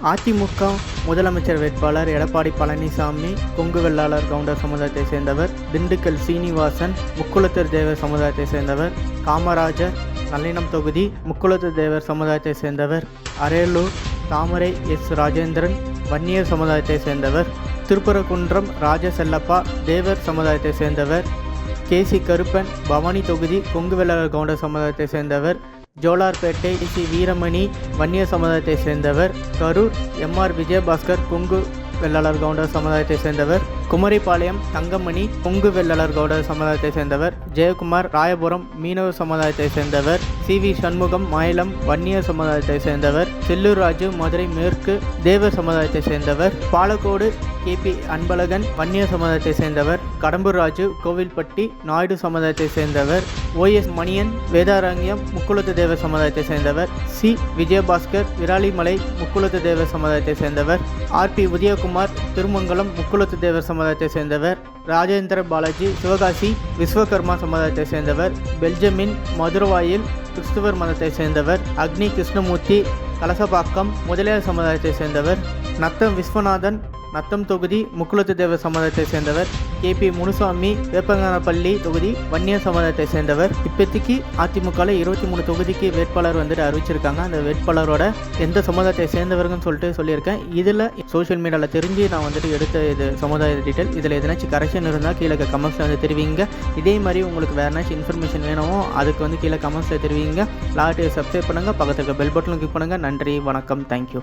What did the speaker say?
அதிமுக முதலமைச்சர் வேட்பாளர் எடப்பாடி பழனிசாமி கொங்கு வெள்ளாளர் கவுண்டர் சமுதாயத்தை சேர்ந்தவர். திண்டுக்கல் சீனிவாசன் முக்குளத்தூர் தேவர் சமுதாயத்தை சேர்ந்தவர். காமராஜர் நல்லினம் தொகுதி முக்குளத்தூர் தேவர் சமுதாயத்தை சேர்ந்தவர். அரியலூர் தாமரை எஸ் ராஜேந்திரன் வன்னியர் சமுதாயத்தை சேர்ந்தவர். திருப்பரங்குன்றம் ராஜசெல்லப்பா தேவர் சமுதாயத்தை சேர்ந்தவர். கேசி கருப்பன் பவானி தொகுதி கொங்கு வெள்ளாளர் கவுண்டர் சமுதாயத்தை சேர்ந்தவர். ஜோலார்பேட்டை சி வீரமணி வன்னியர் சமுதாயத்தை சேர்ந்தவர். கரூர் எம்ஆர் விஜயபாஸ்கர் கொங்கு வெள்ளாளர் கவுண்டர் சமுதாயத்தை சேர்ந்தவர். குமரிபாளையம் தங்கமணி கொங்கு வெள்ளாளர் கவுண்டர் சமுதாயத்தை சேர்ந்தவர். ஜெயக்குமார் ராயபுரம் மீனவர் சமுதாயத்தை சேர்ந்தவர். சி.வி. சண்முகம் மாயிலம் வன்னியர் சமுதாயத்தை சேர்ந்தவர். செல்லூர் ராஜு மதுரை மேற்கு தேவர் சமுதாயத்தை சேர்ந்தவர். பாலக்கோடு கே.பி. அன்பழகன் வன்னியர் சமுதாயத்தை சேர்ந்தவர். கடம்பூர் ராஜு கோவில்பட்டி நாயுடு சமுதாயத்தை சேர்ந்தவர். ஓ.எஸ். மணியன் வேதாரண்யம் முக்குளத்து தேவர் சமுதாயத்தை சேர்ந்தவர். சி. விஜயபாஸ்கர் விராலிமலை முக்குளத்து தேவர் சமுதாயத்தை சேர்ந்தவர். ஆர்.பி. உதயகுமார் திருமங்கலம் முக்குளத்து தேவர் சமுதாயத்தை சேர்ந்தவர். ராஜேந்திர பாலாஜி சிவகாசி விஸ்வகர்மா சமுதாயத்தை சேர்ந்தவர். பெல்ஜமின் மதுரவாயில் கிறிஸ்துவர் மதத்தை சேர்ந்தவர். அக்னி கிருஷ்ணமூர்த்தி கலசபாக்கம் முதலியார் சமுதாயத்தை சேர்ந்தவர். நத்தம் விஸ்வநாதன் நத்தம் தொகுதி முக்குளத்து தேவர் சமுதாயத்தை சேர்ந்தவர். கே.பி. முனுசாமி வேப்பங்கனப்பள்ளி தொகுதி வன்னியர் சமுதாயத்தை சேர்ந்தவர். இப்போதைக்கு அதிமுகவில் 23 தொகுதிக்கு வேட்பாளர் அறிவிச்சிருக்காங்க. அந்த வேட்பாளரோட எந்த சமுதாயத்தை சேர்ந்தவர்னு சொல்லியிருக்கேன். இதில் சோஷியல் மீடியாவில் தெரிஞ்சு நான் எடுத்த இது சமுதாய டீட்டெயில். இதில் எதனாச்சும் கரெக்ஷன் இருந்தால் கீழே கமெண்ட்ஸில் தெரிவிங்க. இதே மாதிரி உங்களுக்கு வேறு ஏதாச்சும் இன்ஃபர்மேஷன் வேணுமோ அதுக்கு கீழே கமெண்ட்ஸில் தெரிவிங்க. லாட்டு சப்ஸ்கிரைப் பண்ணுங்கள், பக்கத்துக்கு பெல் பட்டனும் கிளிக் பண்ணுங்கள். நன்றி, வணக்கம், தேங்க்யூ.